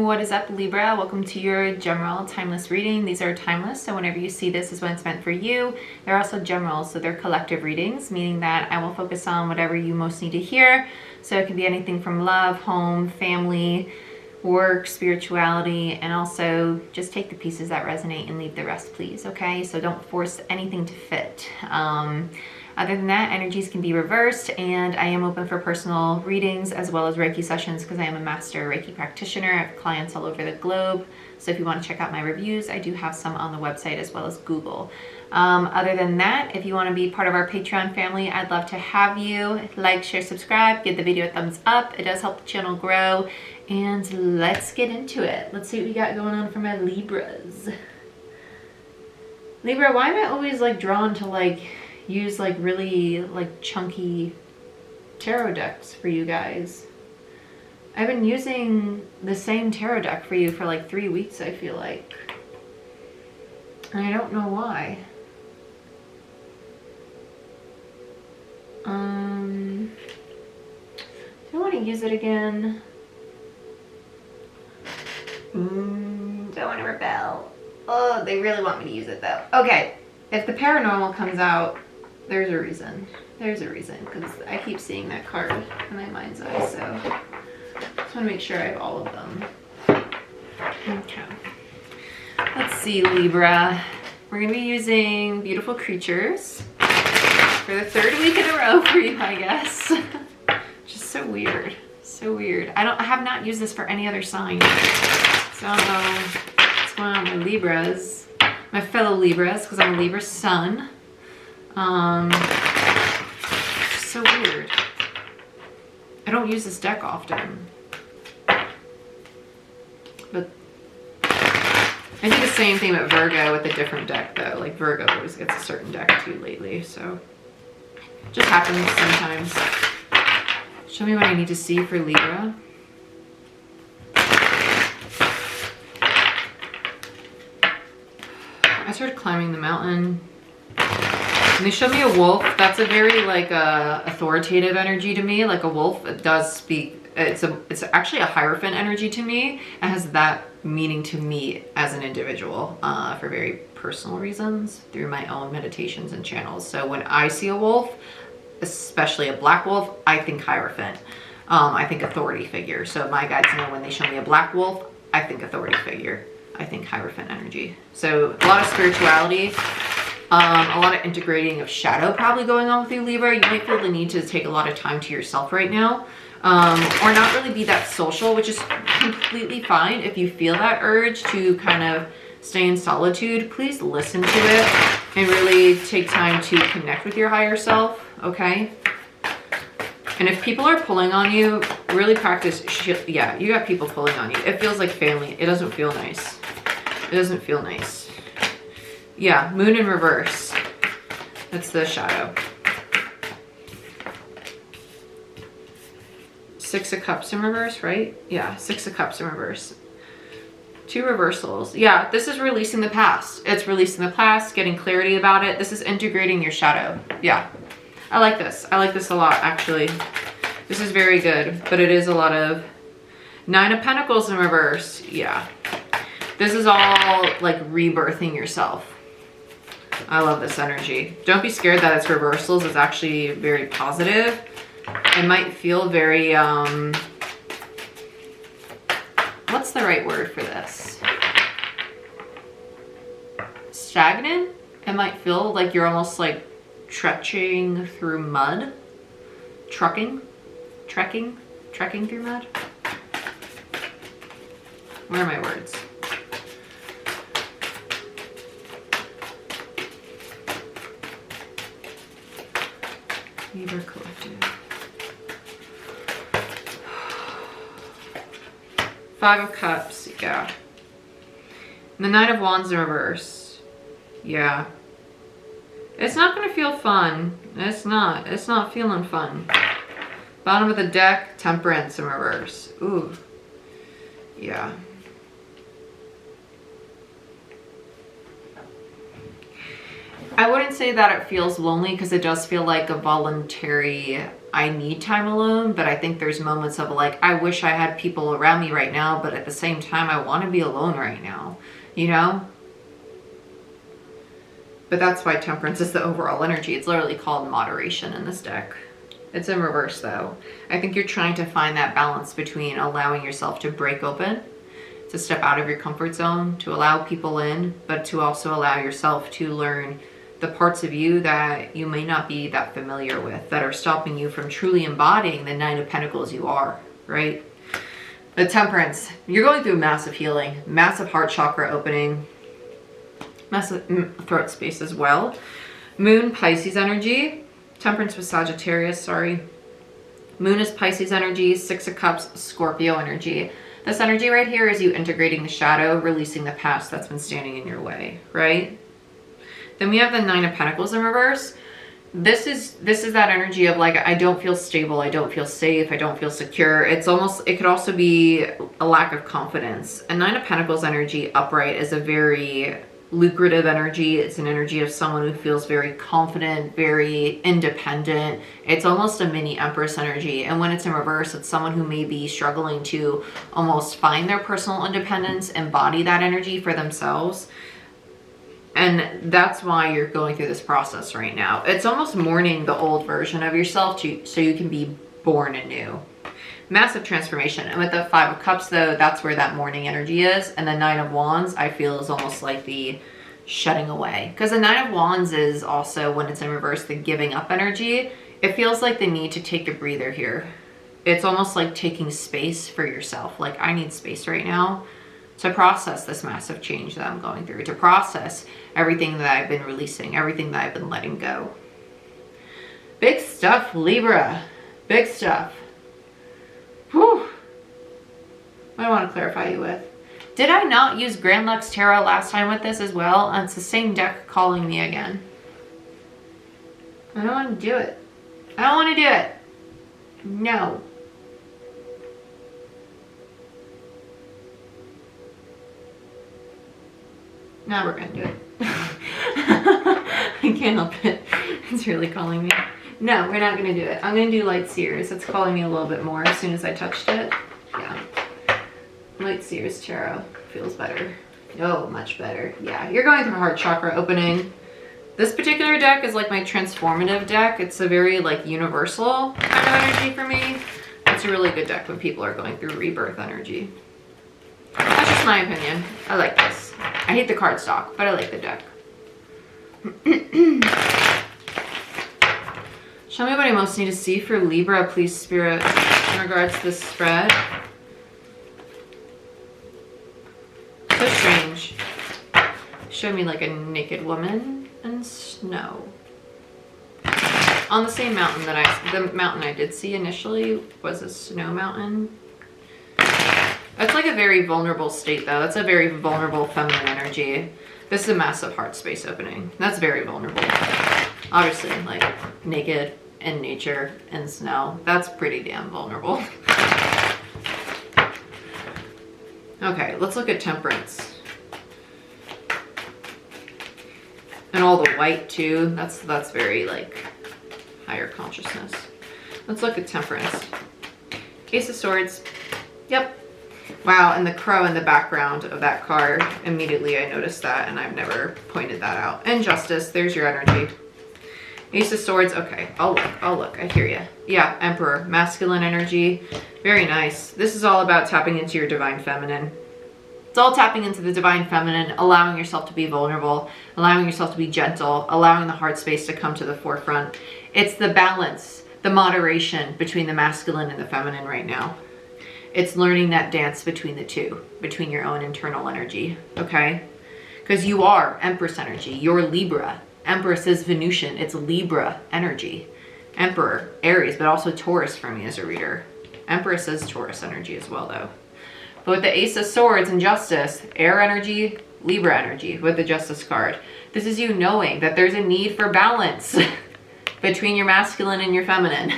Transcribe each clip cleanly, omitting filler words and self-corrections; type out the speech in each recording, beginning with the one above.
What is up, Libra? Welcome to your general timeless reading. These are timeless, so whenever you see this is when it's meant for you. They're also general, so they're collective readings, meaning that I will focus on whatever you most need to hear. So it can be anything from love, home, family, work, spirituality, and also just take the pieces that resonate and leave the rest, please, okay? So don't force anything to fit. Other than that, energies can be reversed, and I am open for personal readings as well as Reiki sessions because I am a master Reiki practitioner. I have clients all over the globe. So if you want to check out my reviews, I do have some on the website as well as Google. Other than that, if you want to be part of our Patreon family, I'd love to have you. Like, share, subscribe, give the video a thumbs up. It does help the channel grow. And let's get into it. Let's see what we got going on for my Libras. Libra, why am I always like drawn to like use like really like chunky tarot decks for you guys? I've been using the same tarot deck for you for like 3 weeks, I feel like. And I don't know why. Do I want to use it again? Do I want to rebel? Oh, they really want me to use it though. Okay, if the paranormal comes out, there's a reason. There's a reason, because I keep seeing that card in my mind's eye, so just want to make sure I have all of them. Okay. Let's see, Libra. We're going to be using Beautiful Creatures for the 3rd week in a row for you, I guess. Just so weird. So weird. I have not used this for any other sign. So I don't know what's going on with my Libras. My fellow Libras, because I'm a Libra sun. Just so weird. I don't use this deck often. But I do the same thing with Virgo with a different deck though. Like Virgo always gets a certain deck too lately, so it just happens sometimes. Show me what I need to see for Libra. I started climbing the mountain and they showed me a wolf. That's a very like authoritative energy to me. Like a wolf, it does speak. It's actually a Hierophant energy to me. It has that meaning to me as an individual for very personal reasons through my own meditations and channels. So when I see a wolf, especially a black wolf, I think Hierophant. I think authority figure. So my guides know when they show me a black wolf, I think authority figure. I think Hierophant energy. So a lot of spirituality, a lot of integrating of shadow probably going on with you, Libra. You might feel the need to take a lot of time to yourself right now, or not really be that social, which is completely fine. If you feel that urge to kind of stay in solitude, please listen to it and really take time to connect with your higher self, okay? And if people are pulling on you, really practice, yeah, you got people pulling on you. It feels like family. It doesn't feel nice. It doesn't feel nice. Yeah, moon in reverse. That's the shadow. 6 of Cups in reverse, right? Yeah, 6 of Cups in reverse. 2 reversals. Yeah, this is releasing the past. It's releasing the past, getting clarity about it. This is integrating your shadow. Yeah, I like this. I like this a lot, actually. This is very good, but it is a lot of 9 of Pentacles in reverse. Yeah, this is all like rebirthing yourself. I love this energy. Don't be scared that it's reversals. It's actually very positive. It might feel very, what's the right word for this? Stagnant? It might feel like you're almost like trekking through mud. Trekking through mud. Where are my words? Libra Collective. 5 of Cups, yeah. And the 9 of Wands in reverse. Yeah. It's not gonna feel fun. It's not feeling fun. Bottom of the deck, Temperance in reverse. Ooh. Yeah. I wouldn't say that it feels lonely, because it does feel like a voluntary, I need time alone, but I think there's moments of like, I wish I had people around me right now, but at the same time, I want to be alone right now, you know? But that's why Temperance is the overall energy. It's literally called moderation in this deck. It's in reverse though. I think you're trying to find that balance between allowing yourself to break open, to step out of your comfort zone, to allow people in, but to also allow yourself to learn the parts of you that you may not be that familiar with, that are stopping you from truly embodying the Nine of Pentacles you are, right? The Temperance, you're going through massive healing, massive heart chakra opening, massive throat space as well. Moon, Pisces energy. Temperance was Sagittarius, sorry. Moon is Pisces energy, Six of Cups, Scorpio energy. This energy right here is you integrating the shadow, releasing the past that's been standing in your way, right? Then we have the Nine of Pentacles in reverse. This is that energy of like, I don't feel stable, I don't feel safe, I don't feel secure. It's almost, it could also be a lack of confidence. And Nine of Pentacles energy upright is a very lucrative energy. It's an energy of someone who feels very confident, very independent. It's almost a mini Empress energy. And when it's in reverse, it's someone who may be struggling to almost find their personal independence, embody that energy for themselves. And that's why you're going through this process right now. It's almost mourning the old version of yourself so you can be born anew. Massive transformation. And with the Five of Cups though, that's where that mourning energy is. And the Nine of Wands, I feel, is almost like the shedding away. Because the Nine of Wands is also, when it's in reverse, the giving up energy. It feels like the need to take a breather here. It's almost like taking space for yourself. Like, I need space right now to process this massive change that I'm going through, to process everything that I've been releasing, everything that I've been letting go. Big stuff, Libra. Big stuff. Whew. What do I want to clarify you with? Did I not use Grand Luxe Tarot last time with this as well? And it's the same deck calling me again. I don't want to do it. I don't want to do it. No. Now we're gonna do it. I can't help it. It's really calling me. No, we're not gonna do it. I'm gonna do Light Seers. It's calling me a little bit more as soon as I touched it. Yeah. Light Seers Tarot feels better. Oh, much better. Yeah, you're going through heart chakra opening. This particular deck is like my transformative deck. It's a very like universal kind of energy for me. It's a really good deck when people are going through rebirth energy. That's just my opinion. I like this. I hate the cardstock, but I like the deck. Show me what I most need to see for Libra, please, Spirit, in regards to this spread. So strange. Show me like a naked woman and snow. On the same mountain that the mountain I did see initially was a snow mountain. That's like a very vulnerable state though. That's a very vulnerable feminine energy. This is a massive heart space opening. That's very vulnerable. Obviously, like naked in nature and snow. That's pretty damn vulnerable. Okay, let's look at Temperance. And all the white too. That's very like higher consciousness. Let's look at Temperance. Ace of Swords. Yep. Wow, and the crow in the background of that card, immediately I noticed that, and I've never pointed that out. And Justice, there's your energy. Ace of Swords, okay, I'll look, I hear you. Yeah, Emperor, masculine energy, very nice. This is all about tapping into your divine feminine. It's all tapping into the divine feminine, allowing yourself to be vulnerable, allowing yourself to be gentle, allowing the heart space to come to the forefront. It's the balance, the moderation between the masculine and the feminine right now. It's learning that dance between the two, between your own internal energy, okay? Because you are Empress energy. You're Libra. Empress is Venusian. It's Libra energy. Emperor, Aries, but also Taurus for me as a reader. Empress is Taurus energy as well, though. But with the Ace of Swords and Justice, air energy, Libra energy with the Justice card. This is you knowing that there's a need for balance between your masculine and your feminine.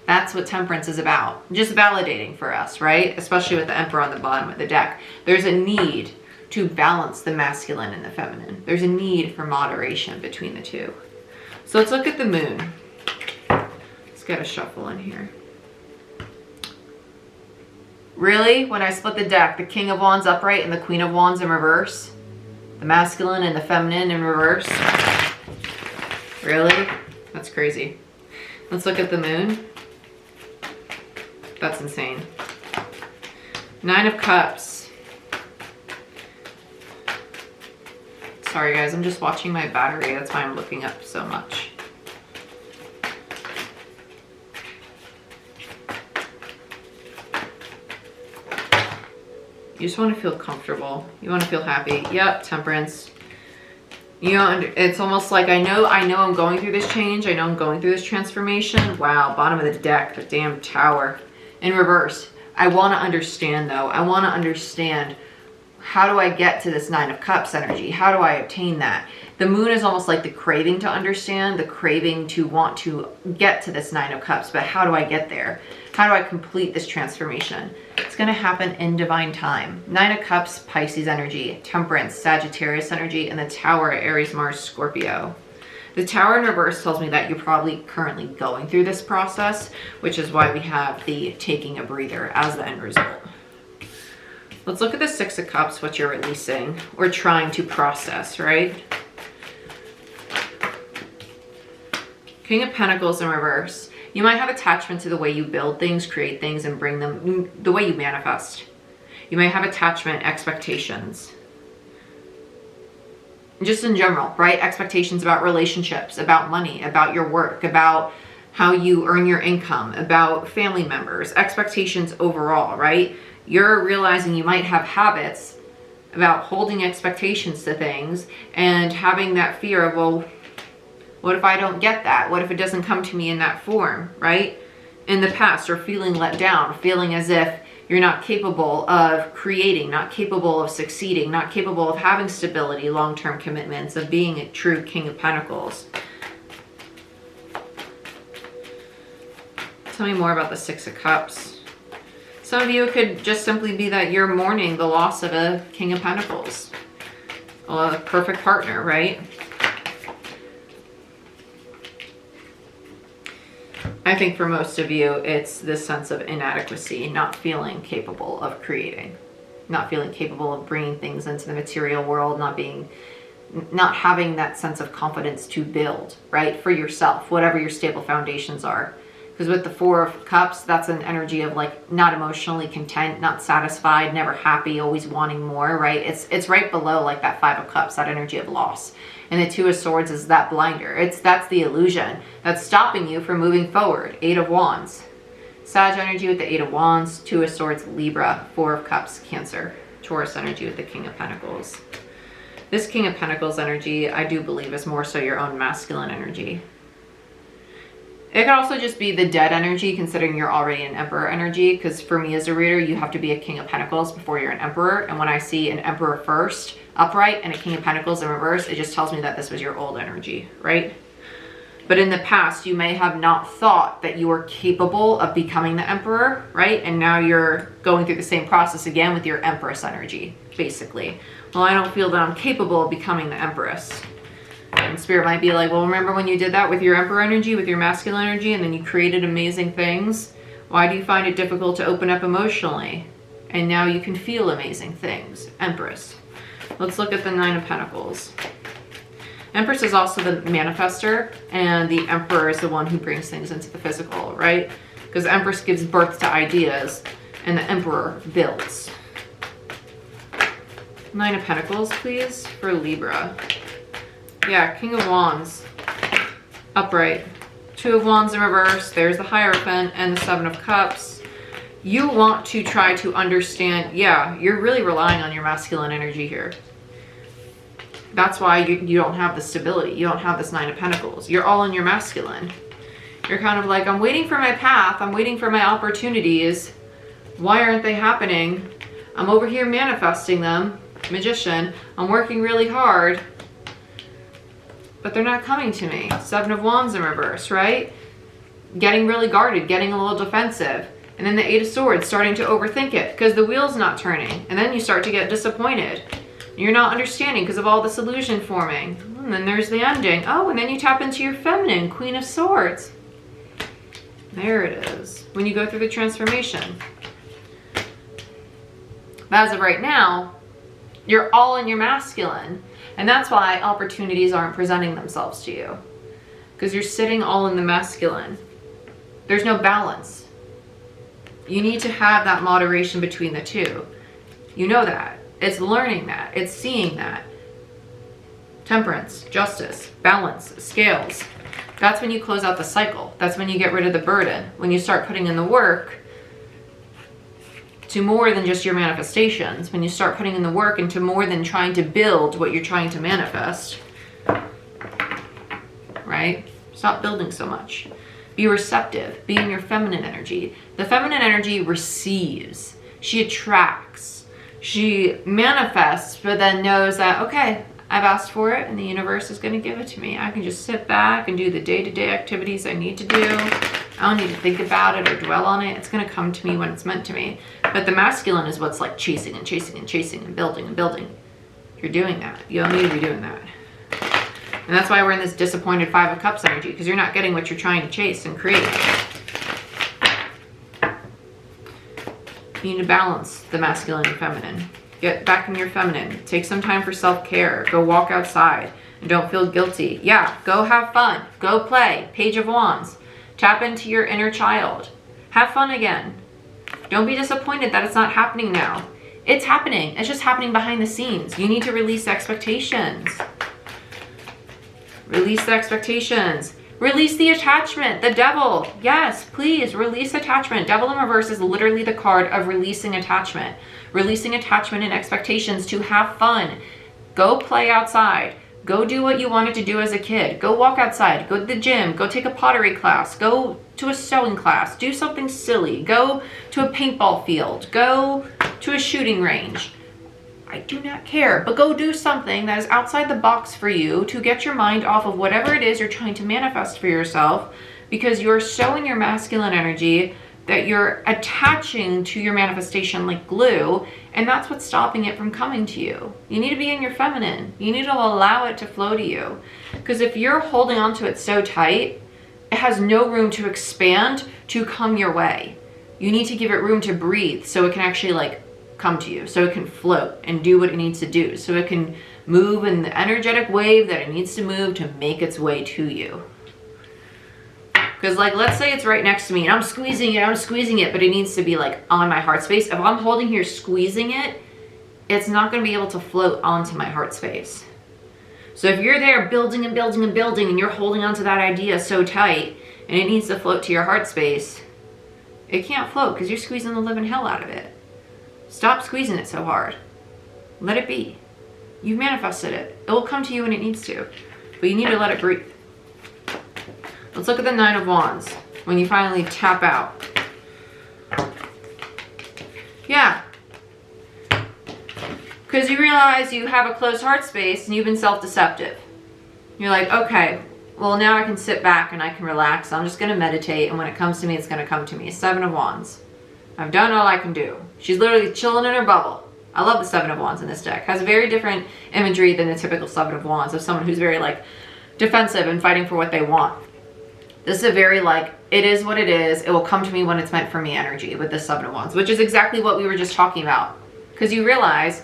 That's what Temperance is about. Just validating for us, right? Especially with the Emperor on the bottom of the deck. There's a need to balance the masculine and the feminine. There's a need for moderation between the two. So let's look at the moon. Let's get a shuffle in here. Really? When I split the deck, the King of Wands upright and the Queen of Wands in reverse? The masculine and the feminine in reverse? Really? That's crazy. Let's look at the moon. That's insane. 9 of Cups. Sorry guys, I'm just watching my battery. That's why I'm looking up so much. You just want to feel comfortable. You want to feel happy. Yep, Temperance. You know, it's almost like I know I'm going through this change. I know I'm going through this transformation. Wow, bottom of the deck, the damn Tower. In reverse. I want to understand though. I want to understand, how do I get to this 9 of Cups energy? How do I obtain that? The moon is almost like the craving to understand, the craving to want to get to this 9 of Cups. But how do I get there? How do I complete this transformation? It's going to happen in divine time. 9 of Cups, Pisces energy, Temperance, Sagittarius energy, and the Tower, Aries, Mars, Scorpio. The Tower in reverse tells me that you're probably currently going through this process, which is why we have the taking a breather as the end result. Let's look at the 6 of Cups, what you're releasing or trying to process, right? King of Pentacles in reverse. You might have attachment to the way you build things, create things, and bring them, the way you manifest. You may have attachment, expectations. Just in general, right? Expectations about relationships, about money, about your work, about how you earn your income, about family members, expectations overall, right? You're realizing you might have habits about holding expectations to things and having that fear of, well, what if I don't get that? What if it doesn't come to me in that form, right? In the past, or feeling let down, feeling as if you're not capable of creating, not capable of succeeding, not capable of having stability, long-term commitments, of being a true King of Pentacles. Tell me more about the 6 of Cups. Some of you, it could just simply be that you're mourning the loss of a King of Pentacles. A perfect partner, right? I think for most of you, it's this sense of inadequacy, not feeling capable of creating, not feeling capable of bringing things into the material world, not having that sense of confidence to build, right? For yourself, whatever your stable foundations are. Because with the 4 of Cups, that's an energy of like not emotionally content, not satisfied, never happy, always wanting more, right? It's right below like that 5 of Cups, that energy of loss. And the 2 of Swords is that blinder. That's the illusion that's stopping you from moving forward. 8 of Wands. Sag energy with the 8 of Wands. 2 of Swords, Libra. 4 of Cups, Cancer. Taurus energy with the King of Pentacles. This King of Pentacles energy, I do believe, is more so your own masculine energy. It could also just be the dead energy, considering you're already an Emperor energy, because for me as a reader, you have to be a King of Pentacles before you're an Emperor. And when I see an Emperor first, upright, and a King of Pentacles in reverse, it just tells me that this was your old energy, right? But in the past, you may have not thought that you were capable of becoming the Emperor, right? And now you're going through the same process again with your Empress energy, basically. Well, I don't feel that I'm capable of becoming the Empress. And Spirit might be like, well, remember when you did that with your Emperor energy, with your masculine energy, and then you created amazing things? Why do you find it difficult to open up emotionally? And now you can feel amazing things. Empress. Let's look at the 9 of Pentacles. Empress is also the manifester, and the Emperor is the one who brings things into the physical, right? Because Empress gives birth to ideas, and the Emperor builds. 9 of Pentacles, please, for Libra. Yeah, King of Wands, upright. 2 of Wands in reverse. There's the Hierophant and the 7 of Cups. You want to try to understand, yeah, you're really relying on your masculine energy here. That's why you don't have the stability. You don't have this 9 of Pentacles. You're all in your masculine. You're kind of like, I'm waiting for my path. I'm waiting for my opportunities. Why aren't they happening? I'm over here manifesting them. Magician. I'm working really hard, but they're not coming to me. 7 of Wands in reverse, right? Getting really guarded, getting a little defensive. And then the 8 of Swords, starting to overthink it because the wheel's not turning. And then you start to get disappointed. You're not understanding because of all this illusion forming. And then there's the ending. Oh, and then you tap into your feminine, Queen of Swords. There it is. When you go through the transformation. But as of right now, you're all in your masculine. And that's why opportunities aren't presenting themselves to you. Because you're sitting all in the masculine. There's no balance. You need to have that moderation between the two. You know that. It's learning that. It's seeing that. Temperance, justice, balance, scales. That's when you close out the cycle. That's when you get rid of the burden. When you start putting in the work to more than just your manifestations. When you start putting in the work into more than trying to build what you're trying to manifest. Right? Stop building so much. Be receptive. Be in your feminine energy. The feminine energy receives. She attracts. She manifests, but then knows that, okay, I've asked for it and the universe is going to give it to me. I can just sit back and do the day-to-day activities I need to do. I don't need to think about it or dwell on it. It's going to come to me when it's meant to me. But the masculine is what's like chasing and chasing and chasing and building and building. You're doing that. You don't need to be doing that. And that's why we're in this disappointed Five of Cups energy, because you're not getting what you're trying to chase and create. You need to balance the masculine and feminine. Get back in your feminine. Take some time for self-care. Go walk outside and don't feel guilty. Yeah, go have fun. Go play. Page of Wands. Tap into your inner child. Have fun again. Don't be disappointed that it's not happening now. It's happening. It's just happening behind the scenes. You need to release expectations. Release the expectations. Release the attachment. The devil. Yes, please release attachment. Devil in reverse is literally the card of releasing attachment. Releasing attachment and expectations to have fun. Go play outside. Go do what you wanted to do as a kid. Go walk outside. Go to the gym. Go take a pottery class. Go to a sewing class. Do something silly. Go to a paintball field. Go to a shooting range. I do not care, but go do something that is outside the box for you to get your mind off of whatever it is you're trying to manifest for yourself, because you're so in your masculine energy that you're attaching to your manifestation like glue, and that's what's stopping it from coming to you. You need to be in your feminine. You need to allow it to flow to you, because if you're holding on to it so tight, it has no room to expand to come your way. You need to give it room to breathe so it can actually like come to you, so it can float and do what it needs to do, so it can move in the energetic wave that it needs to move to make its way to you. Because like, let's say it's right next to me and I'm squeezing it, but it needs to be like on my heart space. If I'm holding here squeezing it, it's not going to be able to float onto my heart space. So if you're there building and building and building and you're holding onto that idea so tight and it needs to float to your heart space, it can't float because you're squeezing the living hell out of it. Stop squeezing it so hard. Let it be. You've manifested it. It will come to you when it needs to, but you need to let it breathe. Let's look at the Nine of Wands when you finally tap out. Yeah. Because you realize you have a closed heart space and you've been self-deceptive. You're like, okay, well now I can sit back and I can relax. I'm just going to meditate, and when it comes to me, it's going to come to me. Seven of Wands. I've done all I can do. She's literally chilling in her bubble. I love the Seven of Wands in this deck. Has very different imagery than the typical Seven of Wands of someone who's very like defensive and fighting for what they want. This is a very like, it is what it is. It will come to me when it's meant for me energy with the Seven of Wands, which is exactly what we were just talking about. Because you realize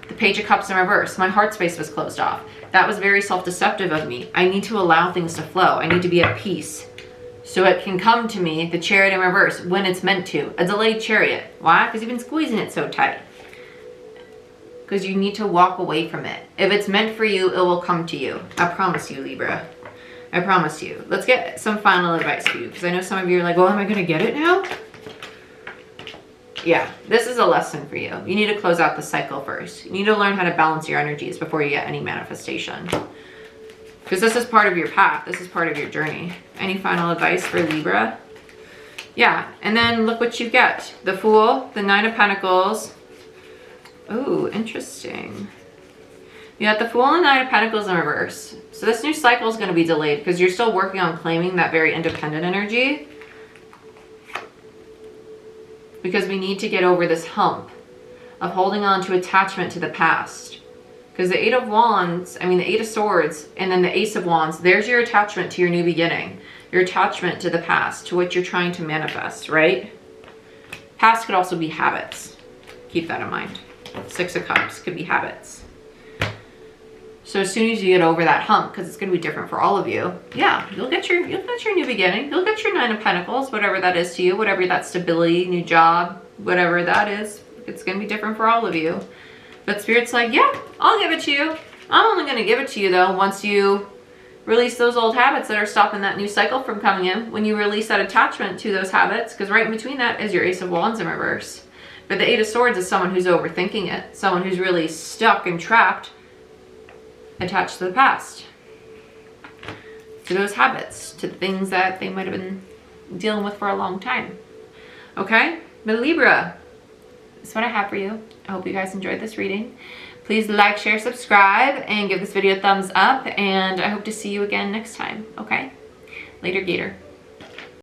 the Page of Cups in reverse, my heart space was closed off. That was very self-deceptive of me. I need to allow things to flow. I need to be at peace. So it can come to me, the Chariot in reverse, when it's meant to. A delayed chariot. Why? Because you've been squeezing it so tight. Because you need to walk away from it. If it's meant for you, it will come to you. I promise you, Libra. I promise you. Let's get some final advice for you, because I know some of you are like, well, am I going to get it now? Yeah, this is a lesson for you. You need to close out the cycle first. You need to learn how to balance your energies before you get any manifestation. Because this is part of your path. This is part of your journey. Any final advice for Libra? Yeah, and then look what you get. The Fool, the Nine of Pentacles. Ooh, interesting. You got the Fool and Nine of Pentacles in reverse. So this new cycle is going to be delayed because you're still working on claiming that very independent energy. Because we need to get over this hump of holding on to attachment to the past. Because the Eight of Wands, I mean the Eight of Swords, and then the Ace of Wands, there's your attachment to your new beginning. Your attachment to the past, to what you're trying to manifest, right? Past could also be habits. Keep that in mind. Six of Cups could be habits. So as soon as you get over that hump, because it's going to be different for all of you, yeah, you'll get your new beginning. You'll get your Nine of Pentacles, whatever that is to you, whatever that stability, new job, whatever that is. It's going to be different for all of you. But Spirit's like, yeah, I'll give it to you. I'm only going to give it to you, though, once you release those old habits that are stopping that new cycle from coming in. When you release that attachment to those habits, because right in between that is your Ace of Wands in reverse. But the Eight of Swords is someone who's overthinking it. Someone who's really stuck and trapped, attached to the past. To those habits, to the things that they might have been dealing with for a long time. Okay? But Libra, that's what I have for you. I hope you guys enjoyed this reading. Please like, share, subscribe, and give this video a thumbs up. And I hope to see you again next time. Okay? Later, Gator.